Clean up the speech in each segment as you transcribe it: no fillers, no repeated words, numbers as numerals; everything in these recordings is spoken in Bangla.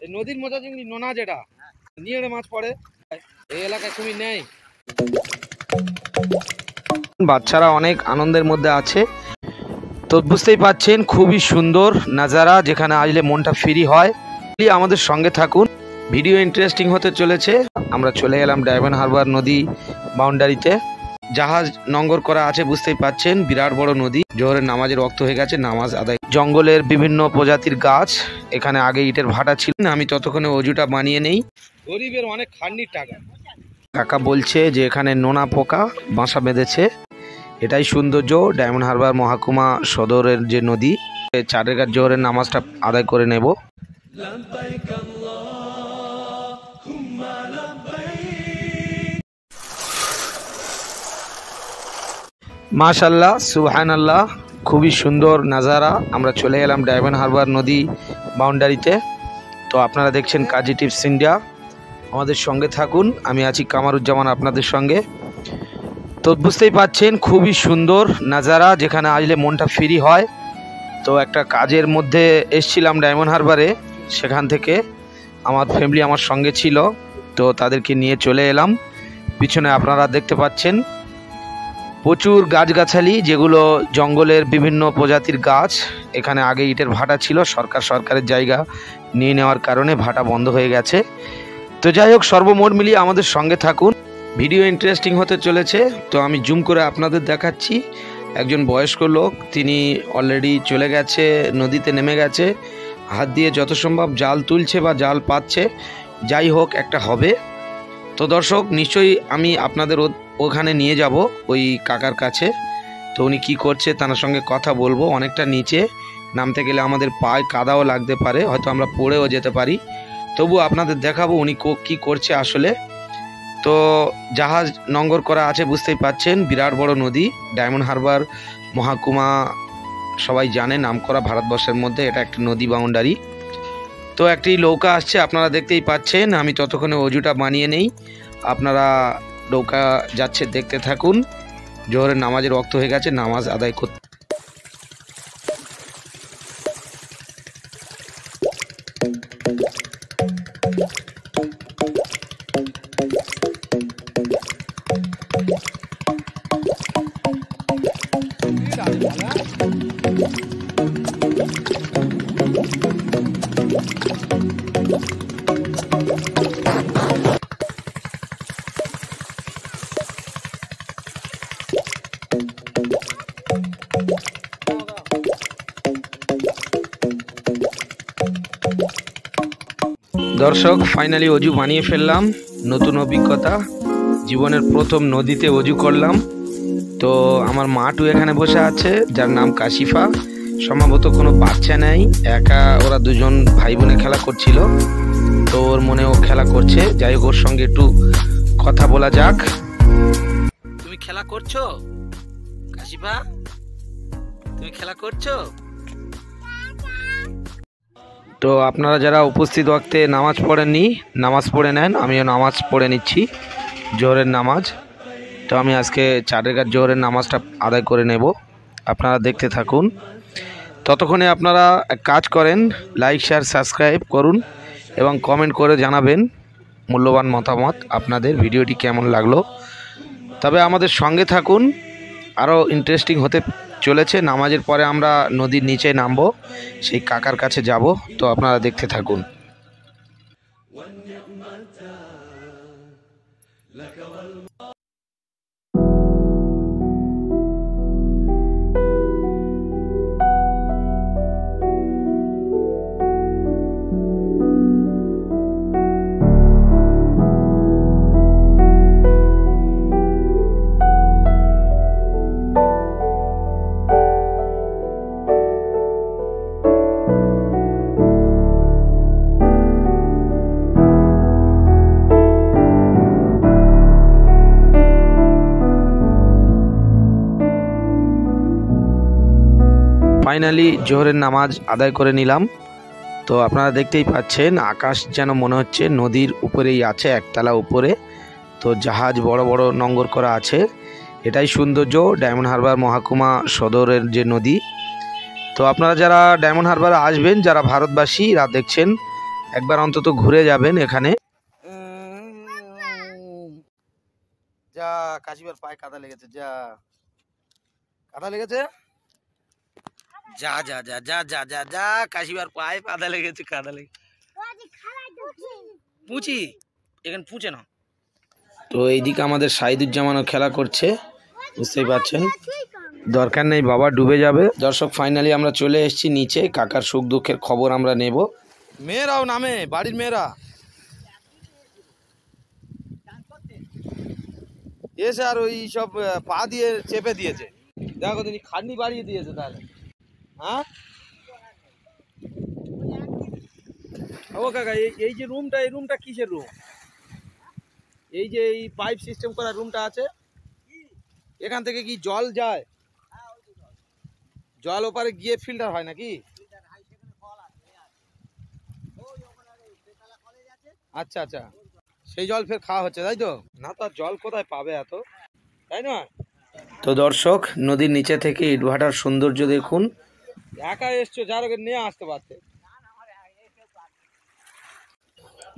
এই নদীর মধ্যে চিংড়ি নোনা যেটা নিয়ে মাছ পড়ে এই এলাকায় কুমির নেই। বাচ্চারা অনেক আনন্দের মধ্যে আছে, তো বুঝতেই পাচ্ছেন খুবই সুন্দর নাজারা, যেখানে আসলে মনটা ফ্রি হয়। আমাদের সঙ্গে থাকুন, ভিডিও ইন্টারেস্টিং হতে চলেছে। আমরা চলে এলাম ডায়মন্ড হারবার নদী বাউন্ডারিতে। জাহাজ নোঙ্গর করা আছে, বুঝতেই পাচ্ছেন বিরাট বড় নদী। জোহরের নামাজের ওয়াক্ত হয়ে গেছে, নামাজ আদায়। জঙ্গলের বিভিন্ন প্রজাতির গাছ, এখানে আগে ইটের ভাটা ছিল। আমি ততক্ষণে অজুটা বানিয়ে নেই। গরিবের অনেক খান্নির টাকা। কাকা বলছে যে এখানে নোনা পোকা বাসা বেঁধেছে। এটাই সৌন্দর্য ডায়মন্ড হারবার মহকুমা সদরের যে নদী। 4 রেখাত জোহরের নামাজটা আদায় করে নেব। মাশাআল্লাহ, সুবহানাল্লাহ, খুবই সুন্দর নাজারা। আমরা চলে এলাম ডায়মন্ড হারবার নদী বাউন্ডারিতে। তো আপনারা দেখছেন কাজী টিপস ইন্ডিয়া, আমাদের সঙ্গে থাকুন। আমি আছি কামারুজ্জামান আপনাদের সঙ্গে। তো বুঝতেই পাচ্ছেন খুবই সুন্দর নাজারা, যেখানে আসলে মনটা ফ্রি হয়। তো একটা কাজের মধ্যে এসছিলাম ডায়মন্ড হারবারে, সেখান থেকে আমার ফ্যামিলি আমার সঙ্গে ছিল, তো তাদেরকে নিয়ে চলে এলাম। পিছনে আপনারা দেখতে পাচ্ছেন প্রচুর গাছগাছালি, যেগুলো জঙ্গলের বিভিন্ন প্রজাতির গাছ। এখানে আগে ইটের ভাটা ছিল, সরকারের জায়গা নিয়ে নেওয়ার কারণে ভাটা বন্ধ হয়ে গেছে। তো যাই হোক, সর্বমোট মিলিয়ে আমাদের সঙ্গে থাকুন, ভিডিও ইন্টারেস্টিং হতে চলেছে। তো আমি জুম করে আপনাদের দেখাচ্ছি। একজন বয়স্ক লোক, তিনি অলরেডি চলে গেছে, নদীতে নেমে গেছে, হাত দিয়ে যত সম্ভব জাল তুলছে বা জাল পাচ্ছে। যাই হোক, একটা হবে। তো দর্শক, নিশ্চয়ই আমি আপনাদের ওখানে নিয়ে যাব ওই কাকার কাছে। তো উনি কী করছে তার সঙ্গে কথা বলবো। অনেকটা নিচে, নামতে গেলে আমাদের পায়ে কাদাও লাগতে পারে, হয়তো আমরা পড়েও যেতে পারি। তবু আপনাদের দেখাবো উনি কী করছে আসলে। তো জাহাজ নোঙ্গর করা আছে, বুঝতেই পাচ্ছেন বিরাট বড় নদী। ডায়মন্ড হারবার মহকুমা সবাই জানে, নামকরা ভারতবর্ষের মধ্যে এটা একটা নদী বাউন্ডারি। তো একটি নৌকা আসছে, আপনারা দেখতেই পাচ্ছেন। আমি ততক্ষণে অজুটা বানিয়ে নেই, আপনারা নৌকা যাচ্ছে দেখতে থাকুন। জোহরের নামাজের ওয়াক্ত হয়ে গেছে, নামাজ আদায় করতে। দর্শক, ফাইনালি অজু বানিয়ে ফেললাম। নতুন অভিজ্ঞতা, জীবনের প্রথম নদীতে অজু করলাম। তো আমার মাটু এখানে বসে আছে, যার নাম কাশিফা। সম্ভবত কোনো বাচ্চা নেই, একা ওরা দুজন ভাই বোনে খেলা করছিল। তো ওর মনেও খেলা করছে। যাই হোক, ওর সঙ্গে একটু কথা বলা যাক। তুমি খেলা করছো কাশিফা? তুমি খেলা করছো? তো আপনারা যারা উপস্থিত ওয়াক্তে নামাজ পড়েননি, নামাজ পড়ে নেন। আমিও নামাজ পড়ে নিচ্ছি, জোহরের নামাজ। তো আমি আজকে 4 রেখাত জোহরের নামাজটা আদায় করে নেব। আপনারা দেখতে থাকুন। ততক্ষণে আপনারা এক কাজ করেন, লাইক শেয়ার সাবস্ক্রাইব করুন এবং কমেন্ট করে জানাবেন মূল্যবান মতামত, আপনাদের ভিডিওটি কেমন লাগলো। তবে আমাদের সঙ্গে থাকুন, আরও ইন্টারেস্টিং হতে চলেছে। নামাজের পরে আমরা নদীর নিচে নামবো, সেই কাকার কাছে যাব। তো আপনারা দেখতে থাকুন। ফাইনালি জোহরের নামাজ আদায় করে নিলাম। তো আপনারা দেখতেই পাচ্ছেন, আকাশ যেন মনে হচ্ছে নদীর উপরেই আছে, একতলা উপরে। তো জাহাজ বড় বড় নোঙ্গর করা আছে। এটাই সৌন্দর্য ডায়মন্ড হারবার মহকুমা সদরের যে নদী। তো আপনারা যারা ডায়মন্ড হারবারে আসবেন, যারা ভারতবাসীরা দেখছেন, একবার অন্তত ঘুরে যাবেন এখানে। যা কাশিবার পায়ে কাদা লেগেছে, যা কাদা লেগেছে, যা যা যা যা যা যা যা কাশিবার পায়ে কাদা লেগেছে, কাদা লেগেছে। পুঁচি এখানে পুঁচে না। তো এইদিকে আমাদের শাহিদুজ্জামানও খেলা করছে, বুঝতেই পারছেন। দরকার নেই, বাবা ডুবে যাবে। দর্শক ফাইনালি আমরা চলে এসেছি নিচে, কাকার সুখ দুঃখের খবর আমরা নেব। মেয়েরাও নামে, বাড়ির মেয়েরা এসে আর ওই সব পা দিয়ে চেপে দিয়েছে। দেখো তিনি খাটনি বাড়িয়ে দিয়েছে তাহলে। হ্যাঁ ও কাকা, এই যে রুমটা, এই রুমটা কিসের রুম? এই যে এই পাইপ সিস্টেম করা রুমটা আছে, এখান থেকে কি জল যায়? জল ওপারে গিয়ে ফিল্টার হয় নাকি? আচ্ছা আচ্ছা, সেই জল ফের খাওয়া হচ্ছে তাই তো? না তো জল কোথায় পাবে এত, তাই না? তো দর্শক নদীর নিচে থেকে ইটভাটার সৌন্দর্য দেখুন। একা এসছো, যার ওকে নিয়ে আসতে পারতে।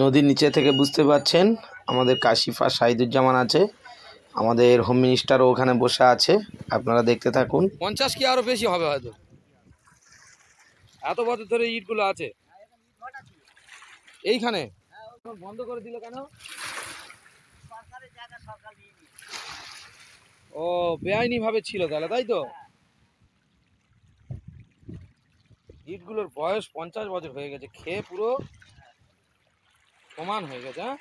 নদীর নিচে থেকে বুঝতে পারছেন আমাদের কাশিফা শাহিদুজ্জামান আছে, আমাদের হোম মিনিস্টারও ওখানে বসে আছে। আপনারা দেখতে থাকুন। 50 কি আরো বেশি হবে হয়তো, এত বছর ধরে ইটগুলো আছে এইখানে। বন্ধ করে দিল কেন? ও বেআইনি ভাবে ছিল তাহলে, তাই তো? ইটগুলোর বয়স 50 বছর হয়ে গেছে, খেয়ে পুরো সমান হয়ে গেছে। হ্যাঁ,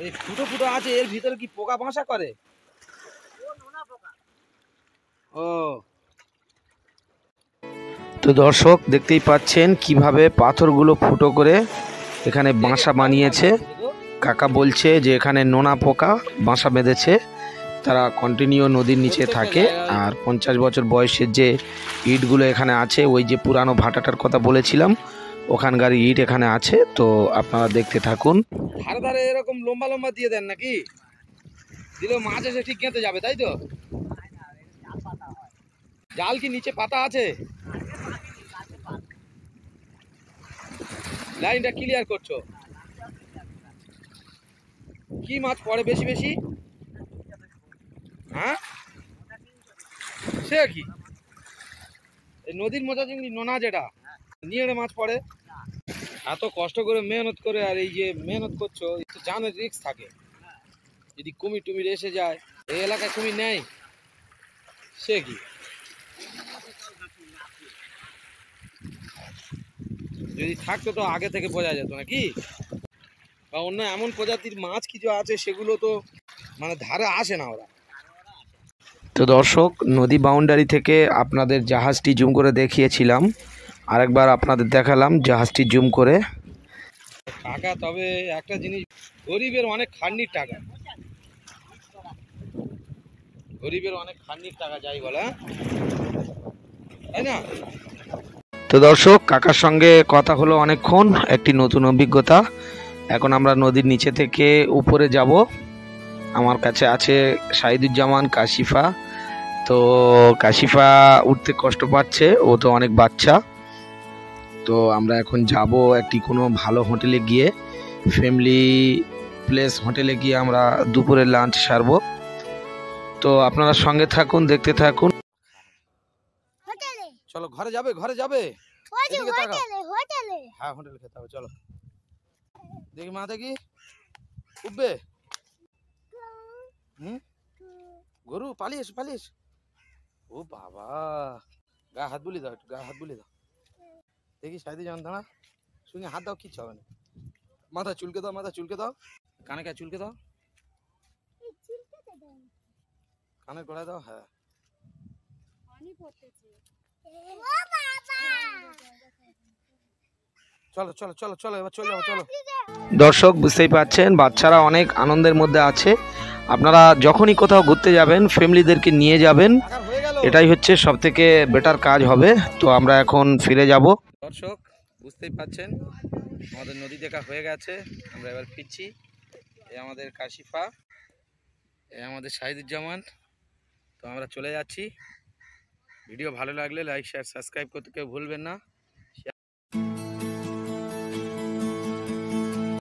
এই ফুটো ফুটো আছে, এর ভিতরে কি পোকা বাসা করে? ও, তো দর্শক দেখতেই পাচ্ছেন কিভাবে পাথরগুলো ফুটো করে এখানে বাসা বানিয়েছে। কাকা বলছে যে এখানে নোনা পোকা বাসা বেঁধেছে, তারা কন্টিনিউ নদীর নিচে থাকে। আর 50 বছর বয়সের যে ইটগুলো এখানে আছে, ওই যে পুরানো ভাটাটার কথা বলেছিলাম, ওখানকার ইট এখানে আছে। তো আপনারা দেখতে থাকুন। ধারে ধারে এরকম লম্বা লম্বা দিয়ে দেন নাকি? দিলেও মাছ এসে ঠিক গেঁথে যাবে, তাই তো? জাল কি নিচে পাতা আছে? লাইনটা ক্লিয়ার করছো? কি মাছ পড়ে বেশি বেশি? হ্যাঁ, সে কি এই নদীর মোজা চিংড়ি নোনা যেটা নিয়ে মাছ পড়ে? এত কষ্ট করে মেহনত করে, আর এই যে মেহনত করছো, একটু জানের রিস্ক থাকে। যদি কুমির টুমির এসে যায়, এই এলাকায় কুমির নেই, সে কি? যদি থাকতো তো আগে থেকে বোঝা যেত নাকি? বা অন্য এমন প্রজাতির মাছ কিছু আছে, সেগুলো তো মানে ধারে আসে না ওরা। তো দর্শক নদী বাউন্ডারি থেকে আপনাদের জাহাজটি জুম করে দেখিয়েছিলাম, আরেকবার আপনাদের দেখালাম জাহাজটি জুম করে। টাকা, তবে একটা জিনিস, গরিবের অনেক খাটনির টাকা, গরিবের অনেক খাটনির টাকা যাই বলে, তাই না? তো দর্শক কাকার সঙ্গে কথা হলো অনেকক্ষণ, একটি নতুন অভিজ্ঞতা। এখন আমরা নদীর নিচে থেকে উপরে যাব। আমার কাছে আছে শাহিদুজ্জামান, কাশিফা। তো কাশিফা উঠতে কষ্ট পাচ্ছে, ও তো অনেক বাচ্চা। তো আমরা এখন যাব একটি কোনো ভালো হোটেলে গিয়ে, ফ্যামিলি প্লেস হোটেলে গিয়ে আমরা দুপুরের লাঞ্চ সারবো। তো আপনারা সঙ্গে থাকুন, দেখতে থাকুন। চলো ঘরে যাবে, ঘরে যাবে। হ্যাঁ হোটেলে খেতে হবে, চলো। দেখি মা, দেখি উঠবে। গরু পালিয়েছ, পালিয়েছ। ও বাবা, গা হাত বুলিয়ে দাও, একটু গা হাত বুলিয়ে দাও। দেখি সাইডে যান, দাঁড়া, সঙ্গে হাত দাও, কিচ্ছু হবে না। মাথা চুলকে দাও, মাথা চুলকে দাও, কানে কা চুলকে দাও, কানের গোড়ায় দাও। হ্যাঁ, চলো চলো চলো চলো, এবার চলে যাবো, চলো। দর্শক বুঝতেই পারছেন বাচ্চারা অনেক আনন্দের মধ্যে আছে। আপনারা যখনই কোথাও ঘুরতে যাবেন ফ্যামিলিদেরকে নিয়ে যাবেন, এটাই হচ্ছে সব থেকে বেটার কাজ হবে। তো আমরা এখন ফিরে যাব। দর্শক বুঝতেই পারছেন আমাদের নদী দেখা হয়ে গেছে, আমরা এবার ফিরছি। এ আমাদের কাশিফা, এ আমাদের শাহিদুজ্জামান। তো আমরা চলে যাচ্ছি। ভিডিও ভালো লাগলে লাইক শেয়ার সাবস্ক্রাইব করতে কেউ ভুলবেন না।